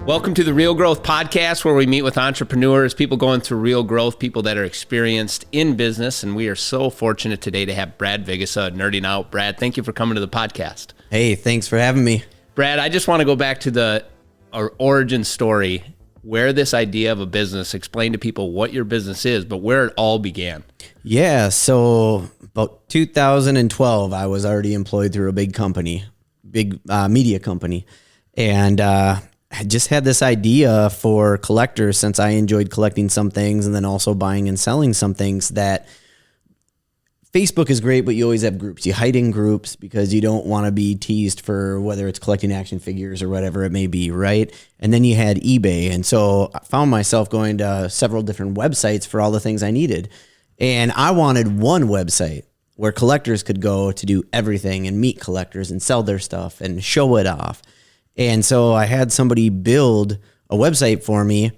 Welcome to the Real Growth Podcast, where we meet with entrepreneurs, people going through real growth, people that are experienced in business. And we are so fortunate today to have Brad Vigesaa, Nerdin Out. Brad, thank you for coming to the podcast. Hey, thanks for having me. Brad, I just want to go back to our origin story, where this idea of a business, explain to people what your business is, but where it all began. Yeah, so about 2012, I was already employed through a big company, media company. And I just had this idea for collectors, since I enjoyed collecting some things and then also buying and selling some things, that Facebook is great, but you always have groups. You hide in groups because you don't want to be teased for whether it's collecting action figures or whatever it may be, right? And then you had eBay. And so I found myself going to several different websites for all the things I needed. And I wanted one website where collectors could go to do everything and meet collectors and sell their stuff and show it off. And so I had somebody build a website for me,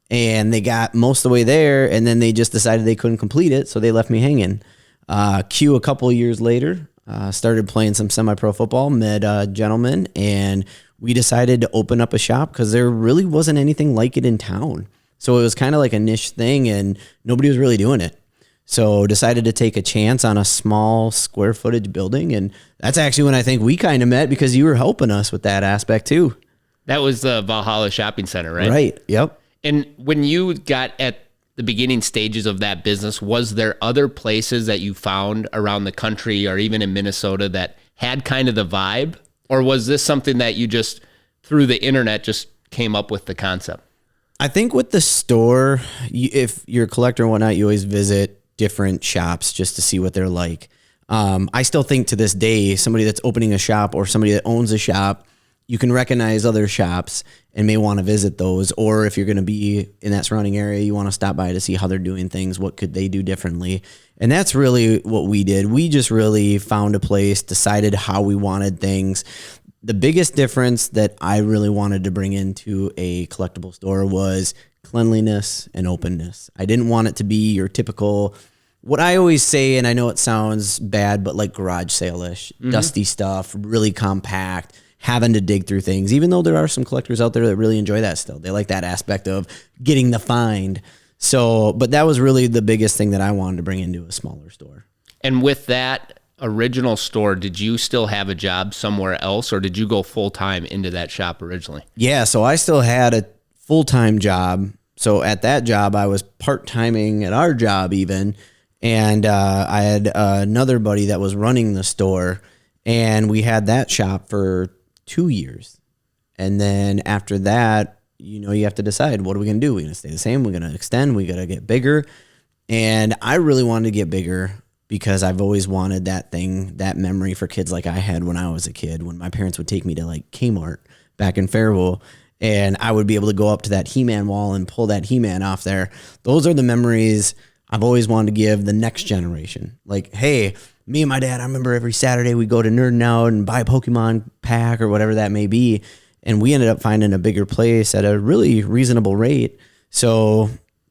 and they got most of the way there, and then they just decided they couldn't complete it, so they left me hanging. A couple of years later, started playing some semi-pro football, met a gentleman, and we decided to open up a shop because there really wasn't anything like it in town. So it was kind of like a niche thing, and nobody was really doing it. So decided to take a chance on a small square footage building. And that's actually when I think we kind of met, because you were helping us with that aspect too. That was the Valhalla Shopping Center, right? Right. Yep. And when you got at the beginning stages of that business, was there other places that you found around the country or even in Minnesota that had kind of the vibe? Or was this something that you just, through the internet, just came up with the concept? I think with the store, if you're a collector and whatnot, you always visit different shops just to see what they're like. I still think to this day, somebody that's opening a shop or somebody that owns a shop, you can recognize other shops and may want to visit those. Or if you're going to be in that surrounding area, you want to stop by to see how they're doing things. What could they do differently? And that's really what we did. We just really found a place, decided how we wanted things. The biggest difference that I really wanted to bring into a collectible store was cleanliness and openness. I didn't want it to be your typical, what I always say, and I know it sounds bad, but like garage sale-ish, dusty stuff, really compact, having to dig through things, even though there are some collectors out there that really enjoy that still. They like that aspect of getting the find. So, but that was really the biggest thing that I wanted to bring into a smaller store. And with that original store, did you still have a job somewhere else, or did you go full-time into that shop originally? Yeah, so I still had a full-time job. So at that job, I was part-timing at our job even, and I had another buddy that was running the store, and we had that shop for 2 years. And then after that, you have to decide, what are we going to do? We're going to stay the same? We're going to extend? We're going to get bigger? And I really wanted to get bigger because I've always wanted that thing, that memory for kids like I had when I was a kid, when my parents would take me to like Kmart back in Fairville, and I would be able to go up to that He-Man wall and pull that He-Man off there. Those are the memories I've always wanted to give the next generation. Like, hey, me and my dad, I remember every Saturday we'd go to Nerdin Out and buy a Pokemon pack or whatever that may be. And we ended up finding a bigger place at a really reasonable rate. So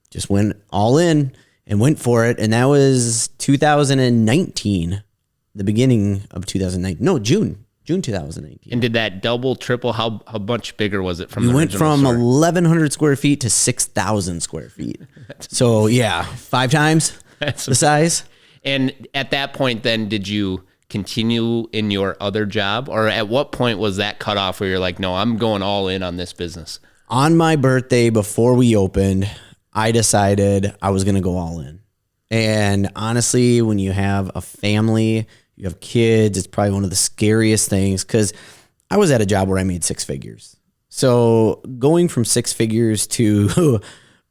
just went all in and went for it. And that was 2019, the beginning of 2019. No, June 2019. And did that double, triple? How much bigger was it from the original went from store? 1,100 square feet to 6,000 square feet. So yeah, 5 times the size. And at that point then, did you continue in your other job? Or at what point was that cut off where you're like, no, I'm going all in on this business? On my birthday, before we opened, I decided I was going to go all in. And honestly, when you have a family, you have kids, it's probably one of the scariest things, because I was at a job where I made 6 figures. So going from 6 figures to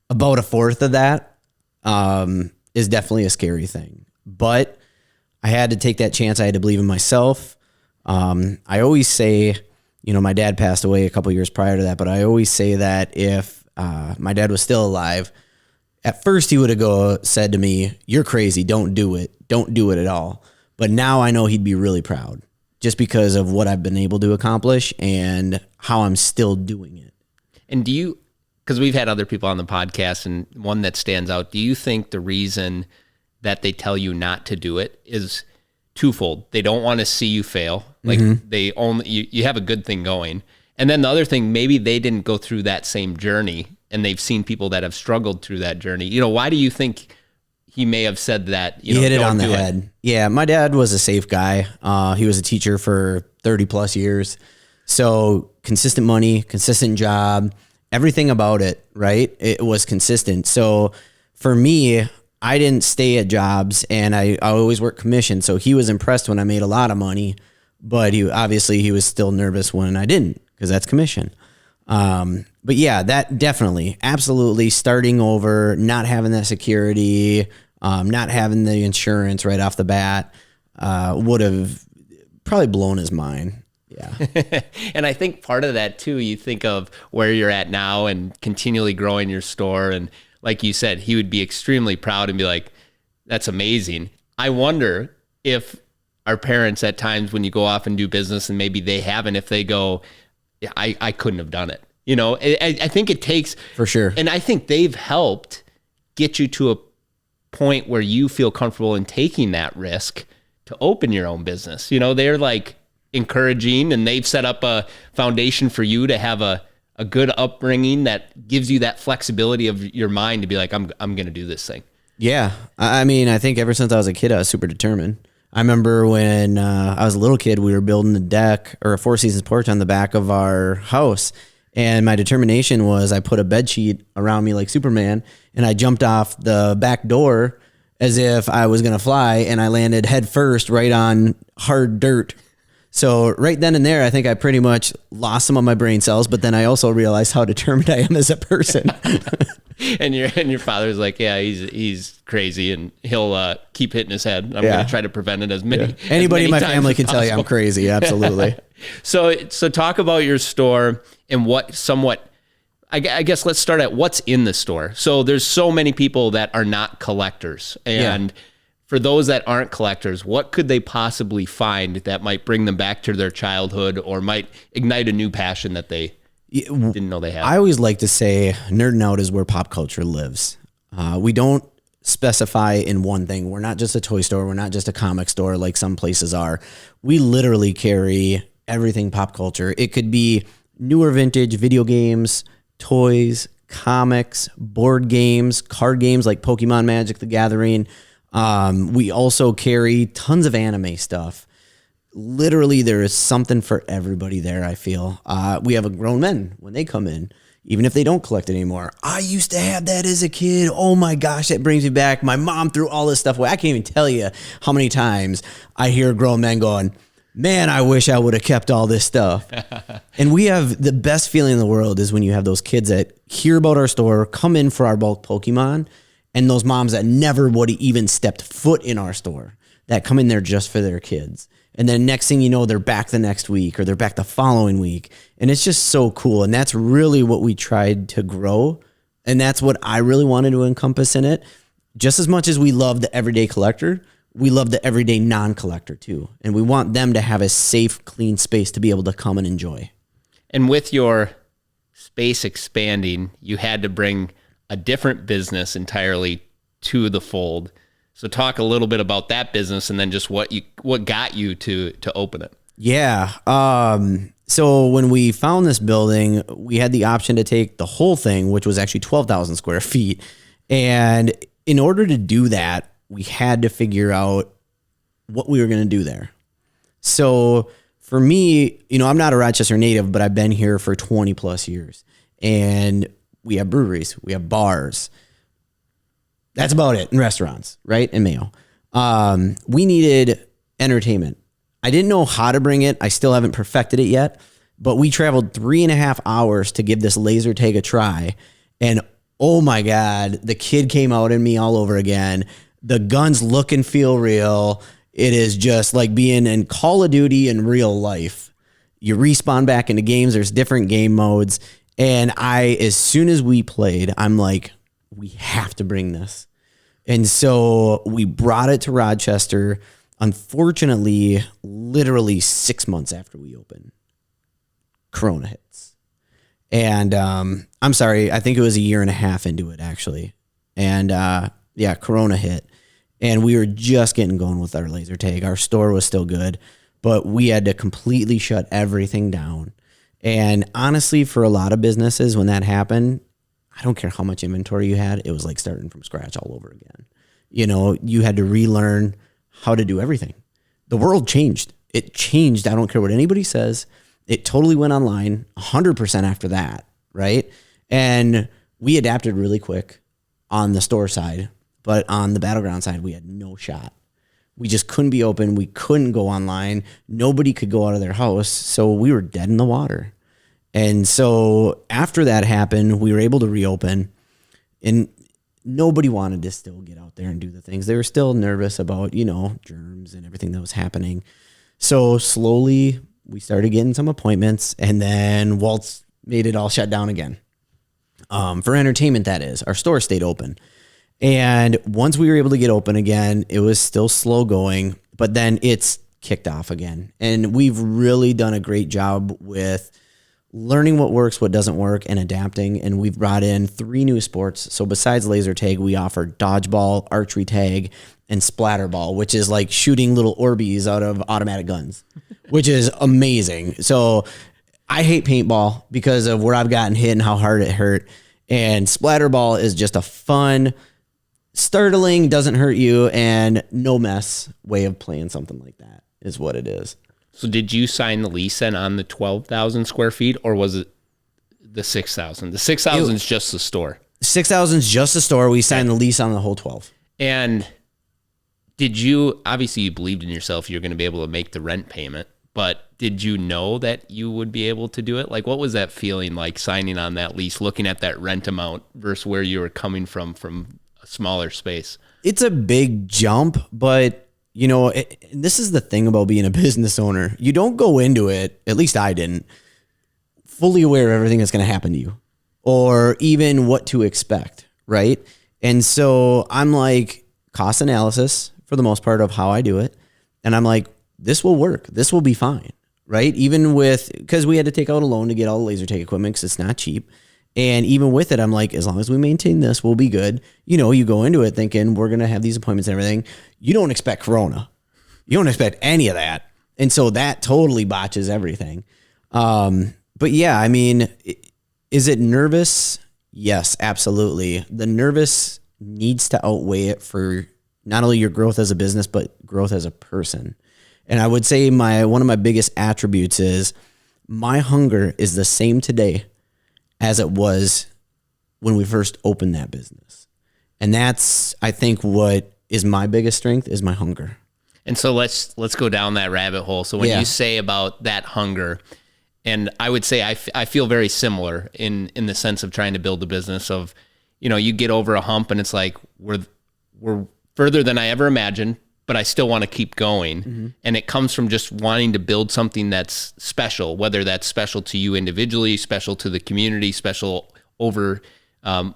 about a fourth of that is definitely a scary thing. But I had to take that chance. I had to believe in myself. I always say, my dad passed away a couple years prior to that, but I always say that if my dad was still alive, at first he would have said to me, "You're crazy. Don't do it. Don't do it at all." But now I know he'd be really proud, just because of what I've been able to accomplish and how I'm still doing it. And because we've had other people on the podcast, and one that stands out, do you think the reason that they tell you not to do it is twofold? They don't want to see you fail. Like you have a good thing going. And then the other thing, maybe they didn't go through that same journey and they've seen people that have struggled through that journey. You know, why do you think he may have said that? You hit it on the head. Yeah, my dad was a safe guy. He was a teacher for 30 plus years. So consistent money, consistent job, everything about it, right? It was consistent. So for me, I didn't stay at jobs and I always worked commission. So he was impressed when I made a lot of money, but he was still nervous when I didn't, because that's commission. But yeah, that definitely, absolutely starting over, not having that security, not having the insurance right off the bat, would have probably blown his mind. Yeah. And I think part of that too, you think of where you're at now and continually growing your store. And like you said, he would be extremely proud and be like, that's amazing. I wonder if our parents at times when you go off and do business and maybe they haven't, if they go, I couldn't have done it. You know, I think it takes, for sure. And I think they've helped get you to a point where you feel comfortable in taking that risk to open your own business. You know, they're like encouraging and they've set up a foundation for you to have a good upbringing that gives you that flexibility of your mind to be like, I'm going to do this thing. Yeah. I mean, I think ever since I was a kid, I was super determined. I remember when I was a little kid, we were building a deck or a Four Seasons porch on the back of our house. And my determination was I put a bed sheet around me like Superman and I jumped off the back door as if I was going to fly and I landed head first right on hard dirt. So right then and there, I think I pretty much lost some of my brain cells, but then I also realized how determined I am as a person. And your father's like, yeah, he's crazy and he'll keep hitting his head. I'm going to try to prevent it as many. Yeah. Anybody in my family can tell you I'm crazy. Absolutely. So talk about your store and I guess let's start at what's in the store. So there's so many people that are not collectors. And for those that aren't collectors, what could they possibly find that might bring them back to their childhood or might ignite a new passion that they didn't know they had? I always like to say Nerdin Out is where pop culture lives. We don't specify in one thing. We're not just a toy store. We're not just a comic store like some places are. We literally carry everything pop culture. It could be newer vintage video games, toys, comics, board games, card games like Pokemon, Magic the Gathering. We also carry tons of anime stuff. Literally, there is something for everybody there, I feel. We have grown men when they come in, even if they don't collect anymore. I used to have that as a kid. Oh my gosh, that brings me back. My mom threw all this stuff away. I can't even tell you how many times I hear grown men going, man, I wish I would have kept all this stuff. And we have the best feeling in the world is when you have those kids that hear about our store, come in for our bulk Pokemon, and those moms that never would have even stepped foot in our store that come in there just for their kids. And then next thing you know, they're back the next week or they're back the following week. And it's just so cool. And that's really what we tried to grow. And that's what I really wanted to encompass in it. Just as much as we love the everyday collector, we love the everyday non-collector too. And we want them to have a safe, clean space to be able to come and enjoy. And with your space expanding, you had to bring a different business entirely to the fold. So talk a little bit about that business and then just what got you to open it. Yeah. So when we found this building, we had the option to take the whole thing, which was actually 12,000 square feet. And in order to do that, we had to figure out what we were going to do there. So for me, I'm not a Rochester native, but I've been here for 20 plus years. And we have breweries, we have bars. That's about it. And restaurants, right? And Mayo. We needed entertainment. I didn't know how to bring it. I still haven't perfected it yet, but we traveled 3.5 hours to give this laser tag a try. And oh my God, the kid came out in me all over again. The guns look and feel real. It is just like being in Call of Duty in real life. You respawn back into games. There's different game modes. And as soon as we played, I'm like, we have to bring this. And so we brought it to Rochester. Unfortunately, literally 6 months after we opened, Corona hits. And I'm sorry, I think it was 1.5 years into it, actually. And Corona hit. And we were just getting going with our laser tag. Our store was still good, but we had to completely shut everything down. And honestly, for a lot of businesses, when that happened, I don't care how much inventory you had. It was like starting from scratch all over again. You know, you had to relearn how to do everything. The world changed. It changed. I don't care what anybody says. It totally went online 100% after that, right? And we adapted really quick on the store side, but on the battleground side, we had no shot. We just couldn't be open. We couldn't go online. Nobody could go out of their house. So we were dead in the water. And so after that happened, we were able to reopen, and nobody wanted to still get out there and do the things. They were still nervous about, you know, germs and everything that was happening. So slowly we started getting some appointments, and then Waltz made it all shut down again. For entertainment, that is. Our store stayed open. And once we were able to get open again, it was still slow going, but then it's kicked off again. And we've really done a great job with learning what works, what doesn't work, and adapting. And we've brought in 3 new sports. So besides laser tag, we offer dodgeball, archery tag, and splatterball, which is like shooting little Orbeez out of automatic guns, which is amazing. So I hate paintball because of where I've gotten hit and how hard it hurt. And splatterball is just a fun, startling, doesn't hurt you, and no mess way of playing something like that is what it is. So did you sign the lease then on the 12,000 square feet, or was it the 6,000? The 6,000 is just the store. 6,000 is just the store. We signed the lease on the whole 12. And did you, obviously you believed in yourself, you're going to be able to make the rent payment, but did you know that you would be able to do it? Like, what was that feeling like signing on that lease, looking at that rent amount versus where you were coming from a smaller space? It's a big jump, but you know, this is the thing about being a business owner. You don't go into it, at least I didn't, fully aware of everything that's going to happen to you or even what to expect, right? And so I'm like, cost analysis for the most part of how I do it. And I'm like, this will work. This will be fine, right? Even with, because we had to take out a loan to get all the laser tag equipment because it's not cheap. And even with it, I'm like, as long as we maintain this, we'll be good. You know, you go into it thinking we're going to have these appointments and everything. You don't expect Corona. You don't expect any of that. And so that totally botches everything. But yeah, I mean, is it nervous? Yes, absolutely. The nervous needs to outweigh it for not only your growth as a business, but growth as a person. And I would say one of my biggest attributes is my hunger is the same today as it was when we first opened that business. And that's, I think, what is my biggest strength is my hunger. And so let's go down that rabbit hole. So when you say about that hunger, and I would say I feel very similar in the sense of trying to build a business of, you know, you get over a hump and it's like, we're further than I ever imagined, but I still want to keep going. Mm-hmm. And it comes from just wanting to build something that's special, whether that's special to you individually, special to the community, special over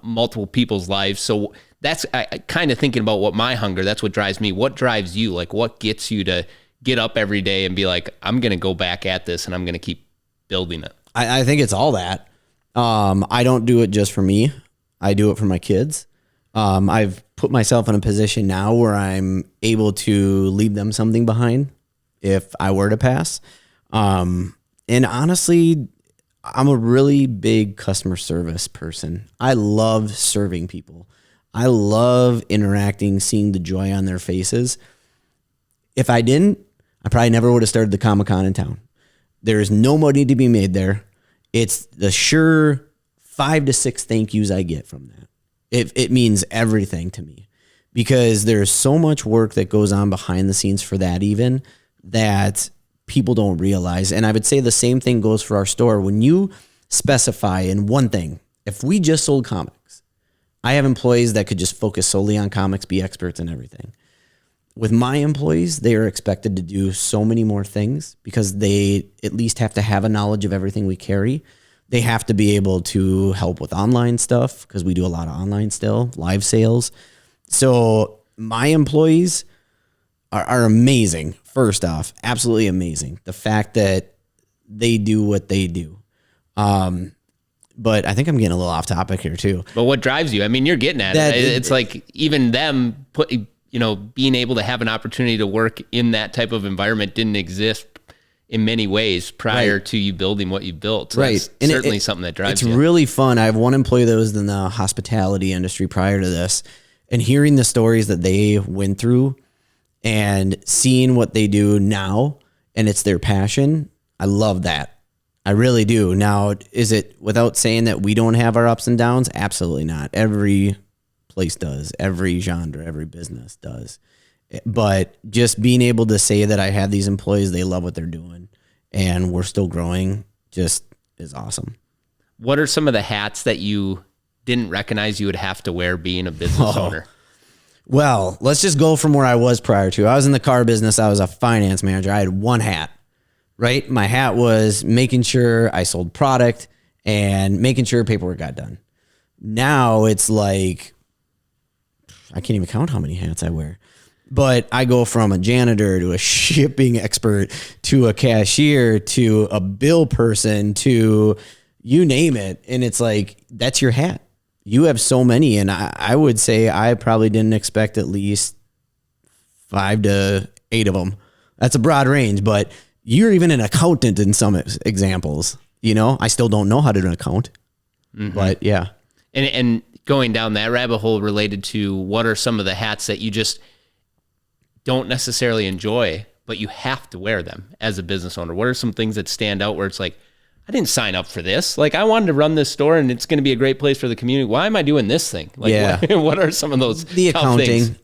multiple people's lives. So that's I kind of thinking about what my hunger, that's what drives me. What drives you? Like, what gets you to get up every day and be like, I'm going to go back at this and I'm going to keep building it? I think it's all that. I don't do it just for me. I do it for my kids. I've put myself in a position now where I'm able to leave them something behind if I were to pass. And honestly, I'm a really big customer service person. I love serving people. I love interacting, seeing the joy on their faces. If I didn't, I probably never would have started the Comic-Con in town. There is no money to be made there. It's the sure 5 to 6 thank yous I get from that. It means everything to me because there's so much work that goes on behind the scenes for that even that people don't realize. And I would say the same thing goes for our store. When you specify in one thing, if we just sold comics, I have employees that could just focus solely on comics, be experts in everything. With my employees, they are expected to do so many more things because they at least have to have a knowledge of everything we carry. They have to be able to help with online stuff because we do a lot of online still, live sales. So my employees are amazing. First off, absolutely amazing. The fact that they do what they do. But I think I'm getting a little off topic here too. But what drives you? I mean, you're getting at it. It's like even them being able to have an opportunity to work in that type of environment didn't exist, in many ways prior to you building what you built. So Right. that's And certainly something that drives it's you. It's really fun. I have one employee that was in the hospitality industry prior to this, and hearing the stories that they went through and seeing what they do now, and it's their passion. I love that. I really do. Now, is it without saying that we don't have our ups and downs? Absolutely not. Every place does. Every genre, every business does. But just being able to say that I have these employees, they love what they're doing, and we're still growing, just is awesome. What are some of the hats that you didn't recognize you would have to wear being a business owner? Well, let's just go from where I was prior to. I was in the car business. I was a finance manager. I had one hat, right? My hat was making sure I sold product and making sure paperwork got done. Now it's like, I can't even count how many hats I wear. But I go from a janitor to a shipping expert to a cashier to a bill person to you name it. And it's like, that's your hat. You have so many. And I would say I probably didn't expect at least 5 to 8 of them. That's a broad range, but you're even an accountant in some examples. You know, I still don't know how to do an account, but yeah. And going down that rabbit hole related to what are some of the hats that you just don't necessarily enjoy, but you have to wear them as a business owner? What are some things that stand out where it's like, I didn't sign up for this. Like, I wanted to run this store and it's going to be a great place for the community. Why am I doing this thing? Like, what are some of those accounting?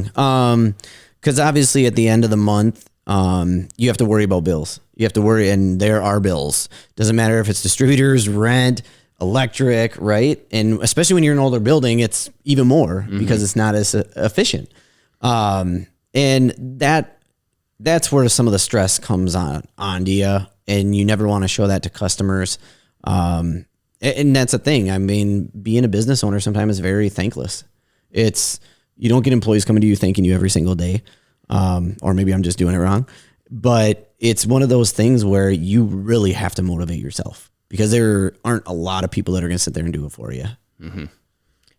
Because obviously at the end of the month, you have to worry about bills. You have to worry, and there are bills. Doesn't matter if it's distributors, rent, electric, right? And especially when you're in an older building, it's even more because it's not as efficient. And that's where some of the stress comes on you, and you never want to show that to customers. And that's a thing. I mean, being a business owner sometimes is very thankless. You don't get employees coming to you thanking you every single day. Or maybe I'm just doing it wrong, but it's one of those things where you really have to motivate yourself because there aren't a lot of people that are going to sit there and do it for you. Mm-hmm.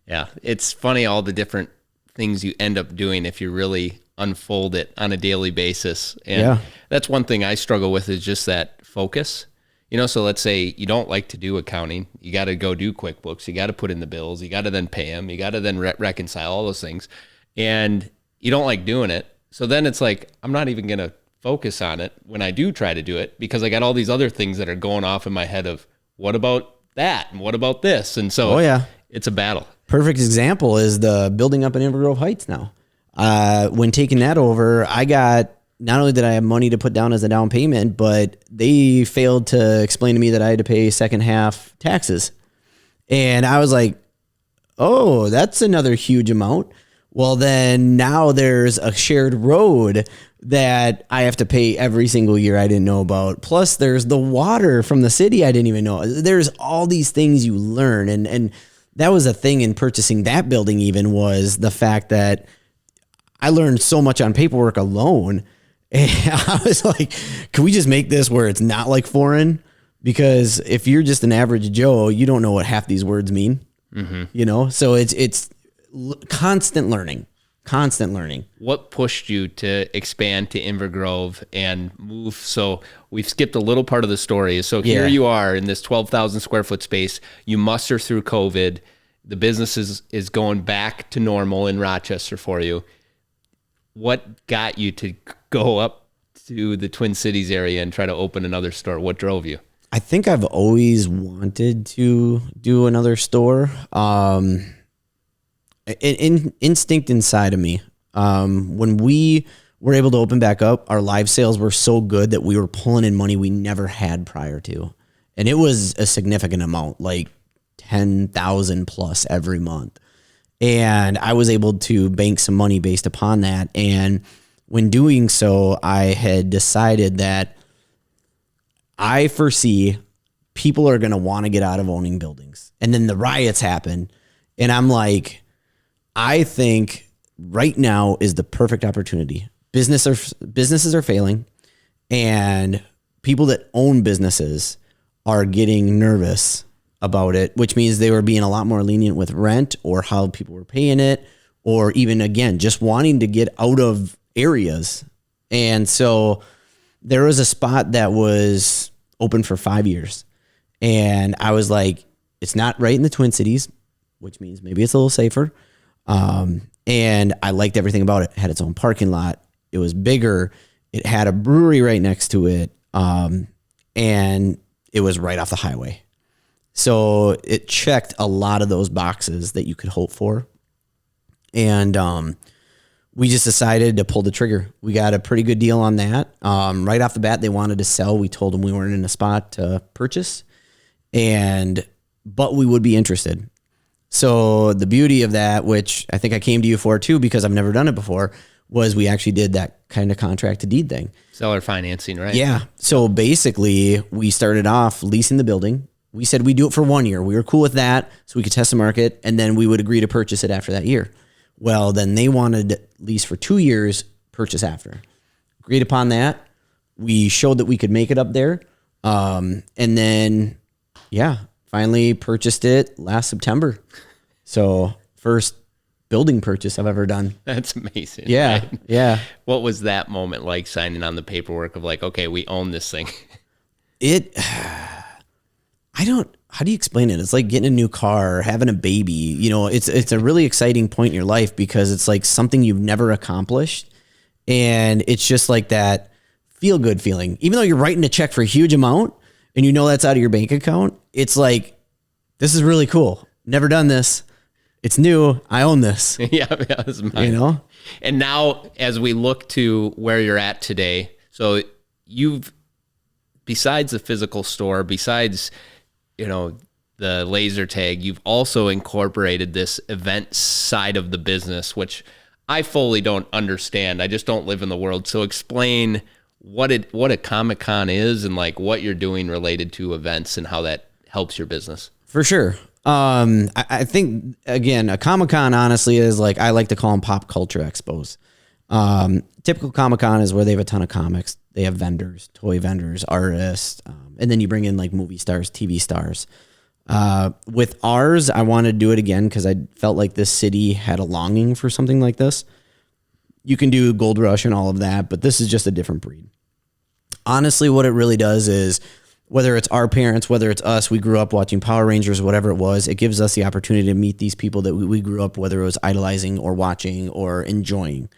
Yeah. It's funny, all the different things you end up doing if you really unfold it on a daily basis. And that's one thing I struggle with, is just that focus. You know, so let's say you don't like to do accounting. You got to go do QuickBooks. You got to put in the bills. You got to then pay them. You got to then reconcile all those things. And you don't like doing it. So then it's like, I'm not even going to focus on it when I do try to do it, because I got all these other things that are going off in my head of, what about that? And what about this? And so it's a battle. Perfect example is the building up in Inver Grove Heights now. When taking that over, not only did I have money to put down as a down payment, but they failed to explain to me that I had to pay second half taxes. And I was like, oh, that's another huge amount. Well, then now there's a shared road that I have to pay every single year I didn't know about. Plus there's the water from the city I didn't even know. There's all these things you learn. And that was a thing in purchasing that building, even, was the fact that I learned so much on paperwork alone. And I was like, can we just make this where it's not like foreign? Because if you're just an average Joe, you don't know what half these words mean, you know? So it's constant learning. What pushed you to expand to Inver Grove and move? So we've skipped a little part of the story. So here you are in this 12,000 square foot space. You muster through COVID. The business is going back to normal in Rochester for you. What got you to go up to the Twin Cities area and try to open another store? What drove you? I think I've always wanted to do another store. Instinct inside of me. When we were able to open back up, our live sales were so good that we were pulling in money we never had prior to. And it was a significant amount, like 10,000 plus every month. And I was able to bank some money based upon that. And when doing so, I had decided that I foresee people are going to want to get out of owning buildings. And then the riots happen. And I'm like, I think right now is the perfect opportunity. Businesses are failing, and people that own businesses are getting nervous about it, which means they were being a lot more lenient with rent or how people were paying it, or even, again, just wanting to get out of areas. And so there was a spot that was open for 5 years. And I was like, it's not right in the Twin Cities, which means maybe it's a little safer. And I liked everything about it. It had its own parking lot. It was bigger. It had a brewery right next to it. And it was right off the highway. So it checked a lot of those boxes that you could hope for. And we just decided to pull the trigger. We got a pretty good deal on that. Right off the bat, they wanted to sell. We told them we weren't in a spot to purchase, but we would be interested. So the beauty of that, which I think I came to you for too, because I've never done it before, was we actually did that kind of contract to deed thing. Seller financing, right? Yeah. So basically, we started off leasing the building. We said we'd do it for 1 year. We were cool with that, so we could test the market, and then we would agree to purchase it after that year. Well, then they wanted lease for 2 years, purchase after. Agreed upon that. We showed that we could make it up there. And then, finally purchased it last September. So first building purchase I've ever done. That's amazing. Yeah. Right? Yeah. What was that moment like, signing on the paperwork of like, okay, we own this thing? How do you explain it? It's like getting a new car or having a baby. You know, it's a really exciting point in your life because it's like something you've never accomplished. And it's just like that feel good feeling. Even though you're writing a check for a huge amount and you know that's out of your bank account, it's like, this is really cool. Never done this. It's new. I own this. Yeah, this is mine. You know? And now as we look to where you're at today, so you've, besides the physical store, besides, you know, the laser tag, you've also incorporated this event side of the business, which I fully don't understand. I just don't live in the world. So explain what a Comic-Con is and like what you're doing related to events and how that helps your business. For sure. I think, again, a Comic-Con honestly is like, I like to call them pop culture expos. Typical Comic-Con is where they have a ton of comics. They have vendors, toy vendors, artists, and then you bring in like movie stars, TV stars. With ours, I want to do it again because I felt like this city had a longing for something like this. You can do Gold Rush and all of that, but this is just a different breed. Honestly, what it really does is, whether it's our parents, whether it's us, we grew up watching Power Rangers, whatever it was, it gives us the opportunity to meet these people that we grew up, whether it was idolizing or watching or enjoying.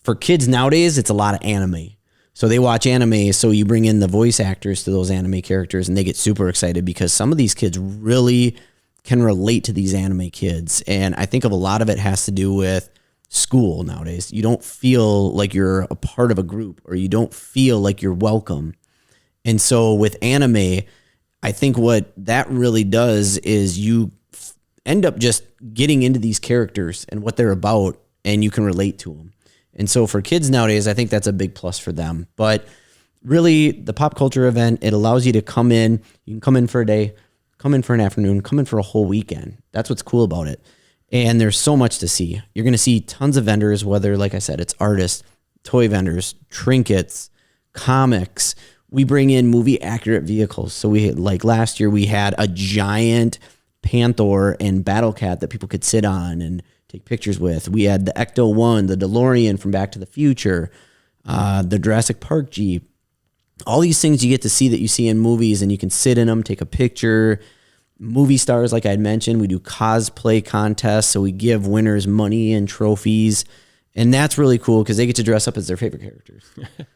For kids nowadays, it's a lot of anime. So they watch anime, so you bring in the voice actors to those anime characters, and they get super excited because some of these kids really can relate to these anime kids. And I think a lot of it has to do with school nowadays. You don't feel like you're a part of a group, or you don't feel like you're welcome. And so with anime, I think what that really does is you end up just getting into these characters and what they're about, and you can relate to them. And so for kids nowadays, I think that's a big plus for them. But really, the pop culture event, it allows you to come in. You can come in for a day, come in for an afternoon, come in for a whole weekend. That's what's cool about it. And there's so much to see. You're going to see tons of vendors, whether, like I said, it's artists, toy vendors, trinkets, comics. We bring in movie accurate vehicles. So we, like last year, we had a giant Panther and Battle Cat that people could sit on and take pictures with. We had the Ecto-1, the DeLorean from Back to the Future, the Jurassic Park Jeep. All these things you get to see that you see in movies, and you can sit in them, take a picture. Movie stars, like I had mentioned, we do cosplay contests, so we give winners money and trophies. And that's really cool because they get to dress up as their favorite characters.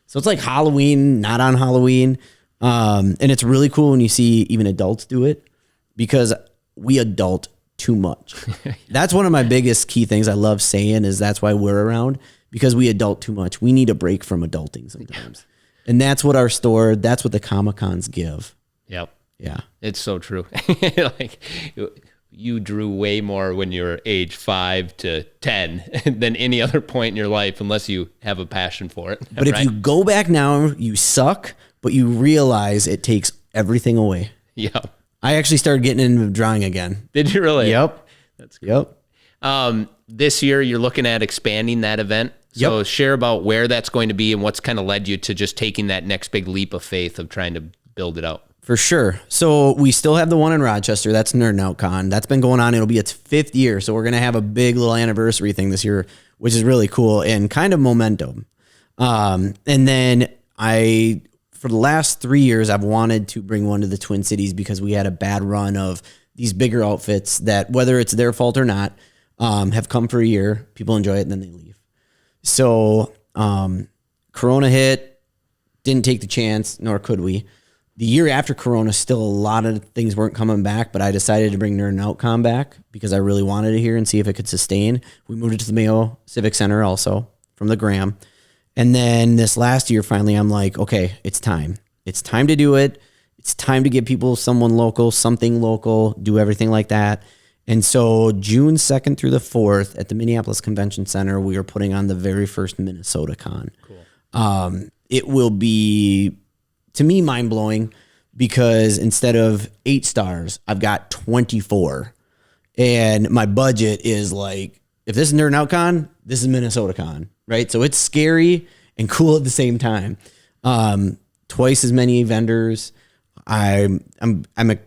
So it's like Halloween, not on Halloween. And it's really cool when you see even adults do it, because we adult too much. That's one of my biggest key things I love saying, is that's why we're around, because we adult too much. We need a break from adulting sometimes. And that's what our store, that's what the Comic-Cons give. Yep. Yeah. It's so true. Like, you drew way more when you were age 5 to 10 than any other point in your life, unless you have a passion for it. But right? If you go back now, you suck, but you realize it takes everything away. Yeah. I actually started getting into drawing again. Did you really? Yep. That's cool. Yep. This year you're looking at expanding that event. So Yep. Share about where that's going to be and what's kind of led you to just taking that next big leap of faith of trying to build it out. For sure. So we still have the one in Rochester. That's Nerdin Out Con. That's been going on. It'll be its 5th year. So we're going to have a big little anniversary thing this year, which is really cool and kind of momentum. And then for the last 3 years, I've wanted to bring one to the Twin Cities because we had a bad run of these bigger outfits that, whether it's their fault or not, have come for a year. People enjoy it and then they leave. So Corona hit, didn't take the chance, nor could we. The year after Corona, still a lot of things weren't coming back, but I decided to bring Nerdin Out Con back because I really wanted it here and see if it could sustain. We moved it to the Mayo Civic Center also from the Graham. And then this last year, finally, I'm like, okay, it's time. It's time to do it. It's time to give people someone local, something local, do everything like that. And so June 2nd through the 4th at the Minneapolis Convention Center, we are putting on the very first Minnesota Con. Cool. It will be, to me, mind-blowing because instead of 8 stars, I've got 24. And my budget is like, if this is Nerdin Out Con, this is Minnesota Con, right? So it's scary and cool at the same time. Twice as many vendors. I'm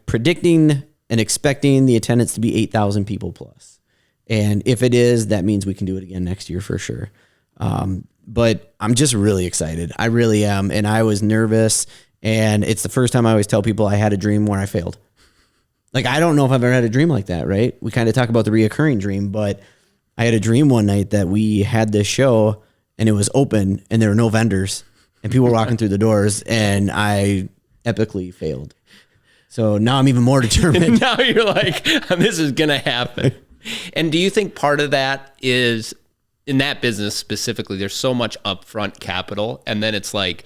predicting and expecting the attendance to be 8,000 people plus. And if it is, that means we can do it again next year for sure. But I'm just really excited. I really am. And I was nervous. And it's the first time I always tell people I had a dream where I failed. Like, I don't know if I've ever had a dream like that, right? We kind of talk about the reoccurring dream, but I had a dream one night that we had this show and it was open and there were no vendors and people were walking through the doors and I epically failed. So now I'm even more determined. Now you're like, this is going to happen. And do you think part of that is, in that business specifically, there's so much upfront capital, and then it's like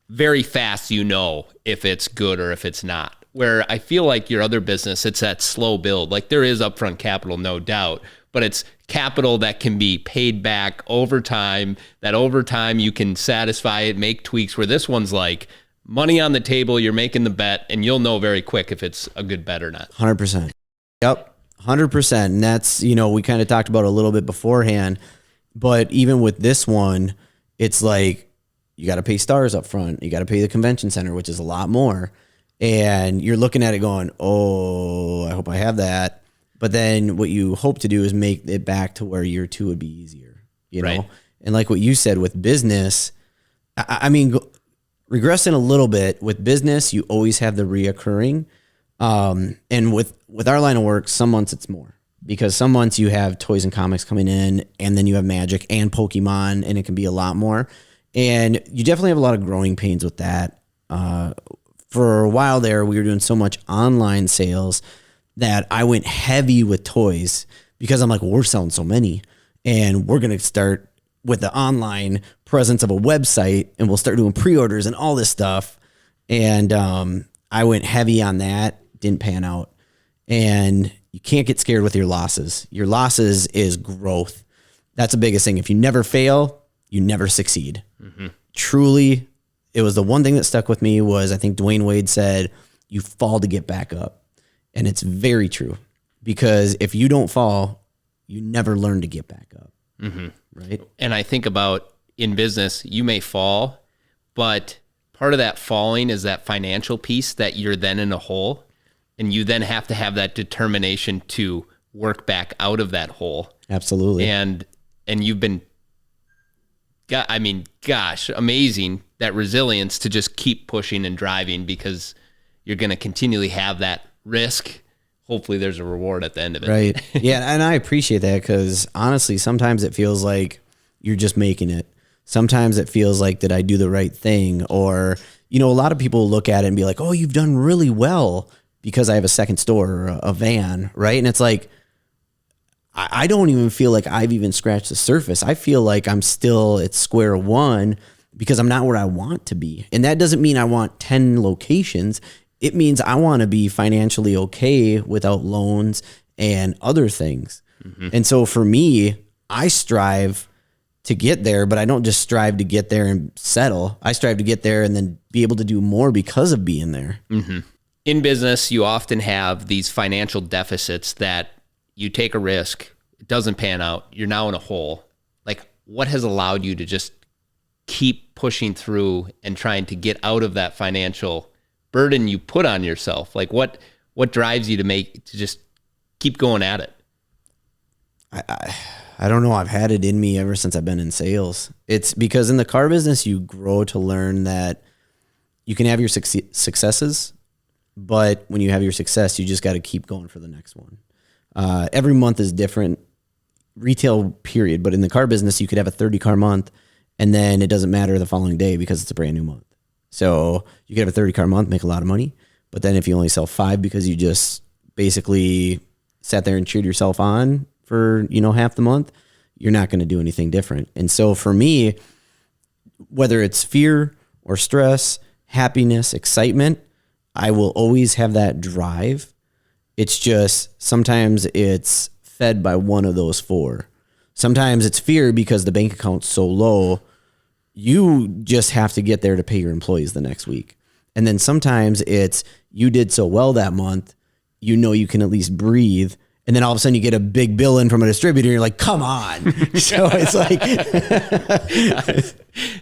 very fast if it's good or if it's not. Where I feel like your other business, it's that slow build. Like there is upfront capital, no doubt, but it's capital that can be paid back over time, that over time you can satisfy it, make tweaks, where this one's like money on the table, you're making the bet, and you'll know very quick if it's a good bet or not. 100%. Yep, 100%. And that's, we kind of talked about a little bit beforehand. But even with this one, it's like you got to pay stars up front. You got to pay the convention center, which is a lot more. And you're looking at it going, oh, I hope I have that. But then what you hope to do is make it back to where year 2 would be easier, Right. And like what you said with business, I mean, regressing a little bit with business, you always have the reoccurring. And with our line of work, some months it's more. Because some months you have toys and comics coming in, and then you have Magic and Pokemon, and it can be a lot more. And you definitely have a lot of growing pains with that. For a while there, we were doing so much online sales that I went heavy with toys because I'm like, well, we're selling so many, and we're going to start with the online presence of a website, and we'll start doing pre-orders and all this stuff. And I went heavy on that, didn't pan out. And you can't get scared with your losses. Your losses is growth. That's the biggest thing. If you never fail, you never succeed. Mm-hmm. Truly, it was the one thing that stuck with me was, I think Dwayne Wade said, you fall to get back up. And it's very true, because if you don't fall, you never learn to get back up. Mm-hmm. Right. And I think about in business, you may fall, but part of that falling is that financial piece that you're then in a hole. And you then have to have that determination to work back out of that hole. Absolutely. And you've been, amazing, that resilience to just keep pushing and driving, because you're going to continually have that risk. Hopefully there's a reward at the end of it. Right. Yeah. And I appreciate that, because honestly, sometimes it feels like you're just making it. Sometimes it feels like, did I do the right thing? Or, a lot of people look at it and be like, oh, you've done really well, because I have a second store or a van, right? And it's like, I don't even feel like I've even scratched the surface. I feel like I'm still at square one, because I'm not where I want to be. And that doesn't mean I want 10 locations. It means I want to be financially okay without loans and other things. Mm-hmm. And so for me, I strive to get there, but I don't just strive to get there and settle. I strive to get there and then be able to do more because of being there. Mm-hmm. In business, you often have these financial deficits that you take a risk, it doesn't pan out, you're now in a hole. Like, what has allowed you to just keep pushing through and trying to get out of that financial burden you put on yourself? Like, what I don't know. I've had it in me ever since I've been in sales. It's because in the car business, you grow to learn that you can have your successes, but when you have your success, you just got to keep going for the next one. Every month is different, retail period, but in the car business, you could have a 30 car month and then it doesn't matter the following day because it's a brand new month. So you could have a 30 car month, make a lot of money, but then if you only sell 5 because you just basically sat there and cheered yourself on for, half the month, you're not going to do anything different. And so for me, whether it's fear or stress, happiness, excitement, I will always have that drive. It's just sometimes it's fed by one of those 4. Sometimes it's fear because the bank account's so low, you just have to get there to pay your employees the next week. And then sometimes it's you did so well that month, you can at least breathe. And then all of a sudden you get a big bill in from a distributor. You're like, come on. So it's like,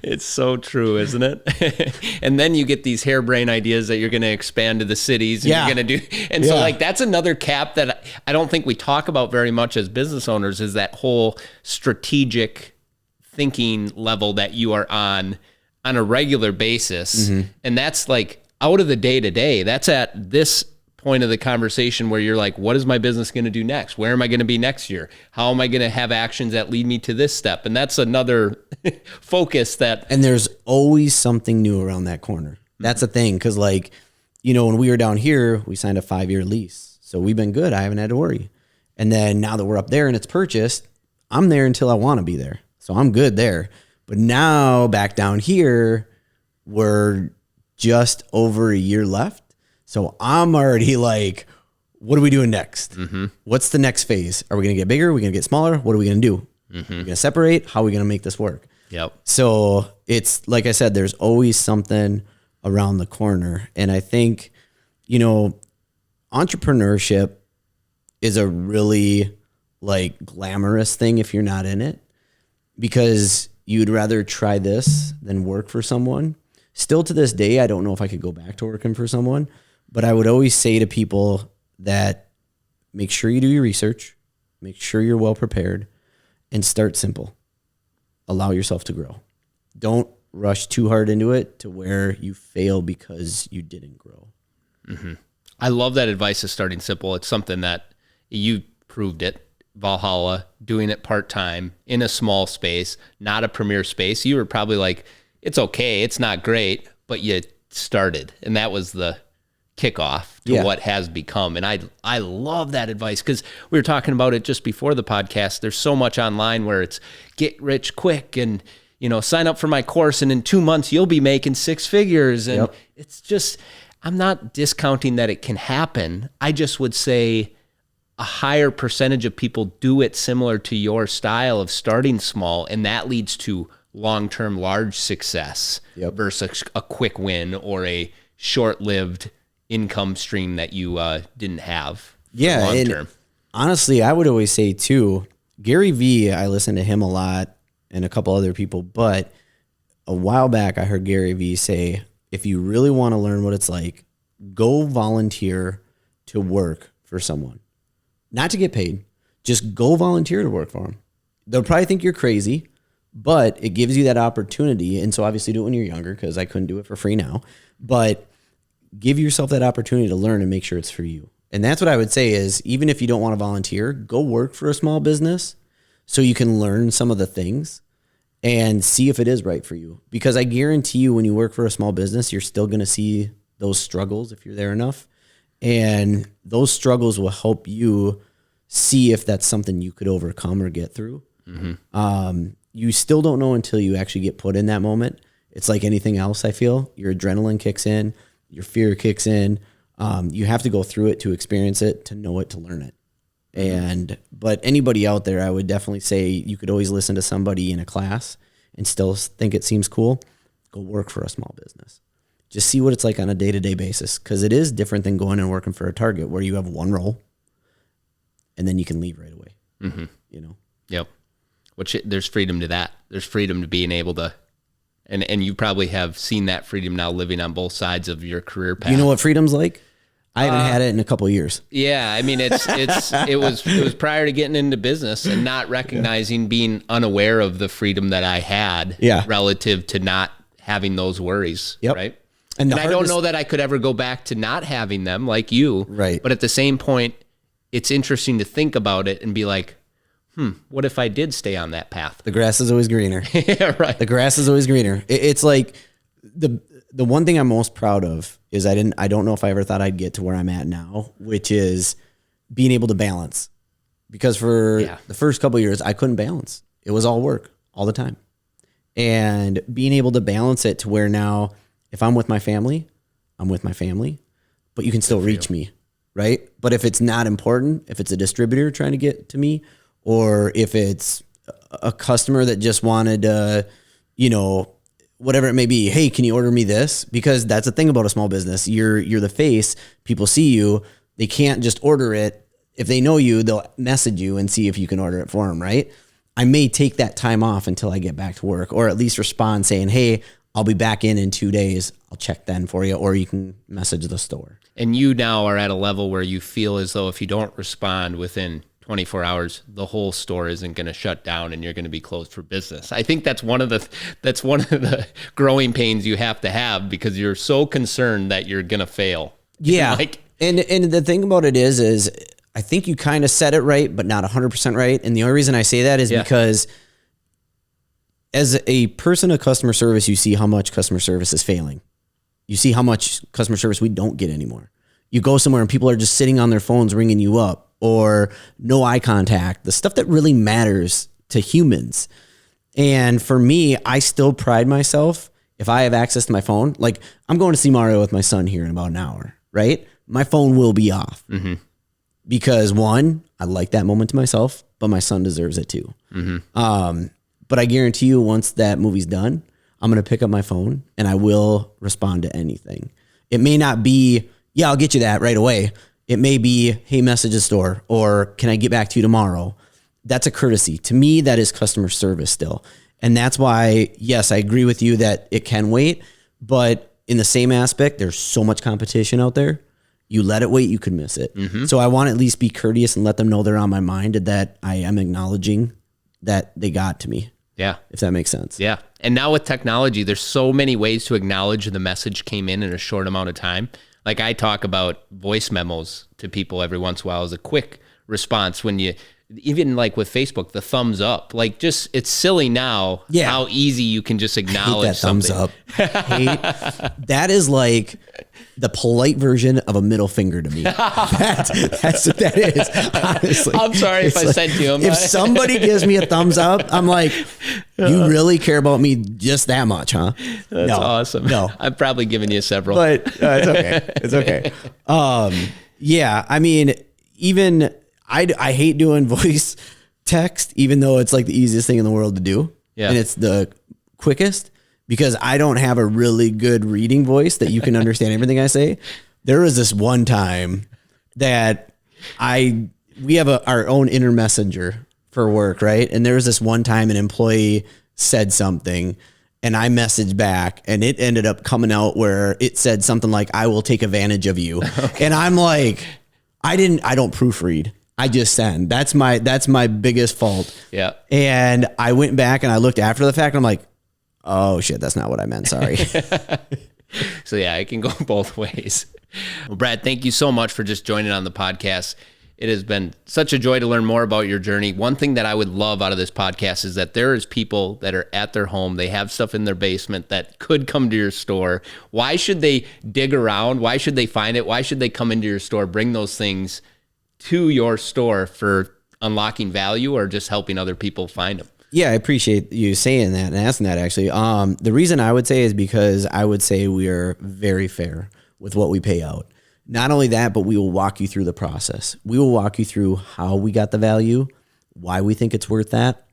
it's so true, isn't it? And then you get these harebrained ideas that you're going to expand to the cities and you're going to do. And so like, that's another cap that I don't think we talk about very much as business owners, is that whole strategic thinking level that you are on a regular basis. Mm-hmm. And that's like out of the day to day. That's at this point of the conversation where you're like, what is my business going to do next? Where am I going to be next year? How am I going to have actions that lead me to this step? And that's another focus that. And there's always something new around that corner. That's the thing. Cause like, when we were down here, we signed a 5-year lease. So we've been good. I haven't had to worry. And then now that we're up there and it's purchased, I'm there until I want to be there. So I'm good there. But now back down here, we're just over a year left. So I'm already like, what are we doing next? Mm-hmm. What's the next phase? Are we going to get bigger? Are we going to get smaller? What are we going to do? Mm-hmm. Are we going to separate? How are we going to make this work? Yep. So it's like I said, there's always something around the corner. And I think, entrepreneurship is a really like glamorous thing if you're not in it, because you'd rather try this than work for someone. Still to this day, I don't know if I could go back to working for someone. But I would always say to people that make sure you do your research, make sure you're well prepared, and start simple. Allow yourself to grow. Don't rush too hard into it to where you fail because you didn't grow. Mm-hmm. I love that advice of starting simple. It's something that you proved it. Valhalla, doing it part-time in a small space, not a premier space. You were probably like, it's okay, it's not great, but you started. And that was the kickoff to what has become. And I love that advice, because we were talking about it just before the podcast. There's so much online where it's get rich quick and, sign up for my course and in 2 months you'll be making 6 figures. And it's just, I'm not discounting that it can happen. I just would say a higher percentage of people do it similar to your style of starting small. And that leads to long-term large success versus a quick win or a short-lived income stream that you didn't have long term. Honestly, I would always say too, Gary Vee, I listen to him a lot and a couple other people, but a while back I heard Gary Vee say, if you really want to learn what it's like, go volunteer to work for someone. Not to get paid, just go volunteer to work for them. They'll probably think you're crazy, but it gives you that opportunity. And so obviously do it when you're younger, because I couldn't do it for free now, but give yourself that opportunity to learn and make sure it's for you. And that's what I would say is, even if you don't want to volunteer, go work for a small business so you can learn some of the things and see if it is right for you. Because I guarantee you, when you work for a small business, you're still going to see those struggles if you're there enough. And those struggles will help you see if that's something you could overcome or get through. Mm-hmm. You still don't know until you actually get put in that moment. It's like anything else, I feel. Your adrenaline kicks in. Your fear kicks in. You have to go through it to experience it, to know it, to learn it. But anybody out there, I would definitely say you could always listen to somebody in a class and still think it seems cool. Go work for a small business. Just see what it's like on a day-to-day basis, because it is different than going and working for a Target where you have one role and then you can leave right away. Mm-hmm. Yep. There's freedom to that. There's freedom to being able to. And you probably have seen that freedom now living on both sides of your career path. You know what freedom's like? I haven't had it in a couple of years. Yeah, I mean, it was prior to getting into business and not recognizing, being unaware of the freedom that I had relative to not having those worries, right? And I don't know that I could ever go back to not having them like you, right? But at the same point, it's interesting to think about it and be like, what if I did stay on that path? The grass is always greener. Yeah, right. The grass is always greener. It's like the one thing I'm most proud of is I don't know if I ever thought I'd get to where I'm at now, which is being able to balance. Because for the first couple of years, I couldn't balance. It was all work all the time. And being able to balance it to where now, if I'm with my family, I'm with my family, but you can still reach me, right? But if it's not important, if it's a distributor trying to get to me, or if it's a customer that just wanted to, whatever it may be, hey, can you order me this? Because that's the thing about a small business. You're the face. People see you. They can't just order it. If they know you, they'll message you and see if you can order it for them, right? I may take that time off until I get back to work, or at least respond saying, hey, I'll be back in 2 days. I'll check then for you, or you can message the store. And you now are at a level where you feel as though if you don't respond within 24 hours, the whole store isn't going to shut down and you're going to be closed for business. I think that's one of the growing pains you have to have, because you're so concerned that you're going to fail. Yeah. And the thing about it is I think you kind of said it right, but not 100% right. And the only reason I say that is because as a person of customer service, you see how much customer service is failing. You see how much customer service we don't get anymore. You go somewhere and people are just sitting on their phones ringing you up, or no eye contact, the stuff that really matters to humans. And for me, I still pride myself if I have access to my phone. Like, I'm going to see Mario with my son here in about an hour, right? My phone will be off because, one, I like that moment to myself, but my son deserves it too. But I guarantee you, once that movie's done, I'm going to pick up my phone and I will respond to anything. It may not be, I'll get you that right away. It may be, hey, message the store, or can I get back to you tomorrow? That's a courtesy. To me, that is customer service still. And that's why, yes, I agree with you that it can wait, but in the same aspect, there's so much competition out there. You let it wait, you could miss it. So I want to at least be courteous and let them know they're on my mind, and that I am acknowledging that they got to me. Yeah. If that makes sense. Yeah. And now with technology, there's so many ways to acknowledge the message came in a short amount of time. Like, I talk about voice memos to people every once in a while as a quick response. When you, even like with Facebook, the thumbs up, like, just, it's silly now how easy you can just acknowledge that something. Thumbs up. That is like the polite version of a middle finger to me. That's what that is, honestly. I'm sorry if I said to him. If somebody gives me a thumbs up, I'm like, you really care about me just that much, huh? That's awesome. No. I've probably given you several. But it's okay. It's okay. Yeah, I mean, even I hate doing voice text, even though it's like the easiest thing in the world to do. Yeah. And it's the quickest, because I don't have a really good reading voice that you can understand everything I say. There was this one time that we have our own inner messenger for work, right? And there was this one time an employee said something and I messaged back, and it ended up coming out where it said something like, I will take advantage of you. Okay. And I'm like, I don't proofread. I just send. That's my biggest fault. Yeah. And I went back and I looked after the fact and I'm like, oh shit, that's not what I meant. Sorry. So yeah, it can go both ways. Well, Brad, thank you so much for just joining on the podcast. It has been such a joy to learn more about your journey. One thing that I would love out of this podcast is that there is people that are at their home. They have stuff in their basement that could come to your store. Why should they dig around? Why should they find it? Why should they come into your store, bring those things to your store for unlocking value or just helping other people find them? Yeah, I appreciate you saying that and asking that, actually. The reason I would say is because I would say we are very fair with what we pay out. Not only that, but we will walk you through the process. We will walk you through how we got the value, why we think it's worth that.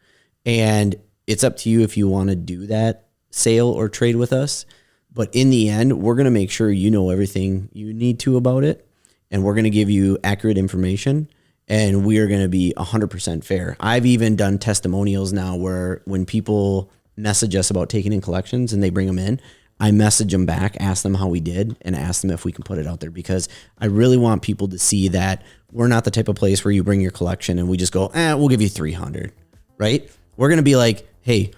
And it's up to you if you want to do that sale or trade with us. But in the end, we're going to make sure you know everything you need to about it. And we're going to give you accurate information. And we are going to be 100% fair. I've even done testimonials now where when people message us about taking in collections and they bring them in, I message them back, ask them how we did, and ask them if we can put it out there, because I really want people to see that we're not the type of place where you bring your collection and we just go, we'll give you 300, right? We're going to be like, hey,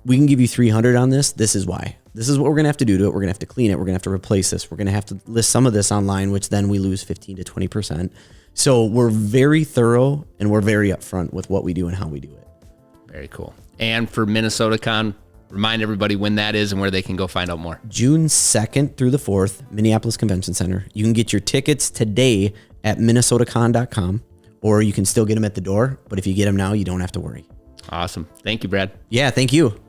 we can give you 300 on this. This is why. This is what we're going to have to do to it. We're going to have to clean it. We're going to have to replace this. We're going to have to list some of this online, which then we lose 15 to 20%. So we're very thorough and we're very upfront with what we do and how we do it. Very cool. And for Minnesota Con, remind everybody when that is and where they can go find out more. June 2nd through the 4th, Minneapolis Convention Center. You can get your tickets today at minnesotacon.com, or you can still get them at the door. But if you get them now, you don't have to worry. Awesome. Thank you, Brad. Yeah, thank you.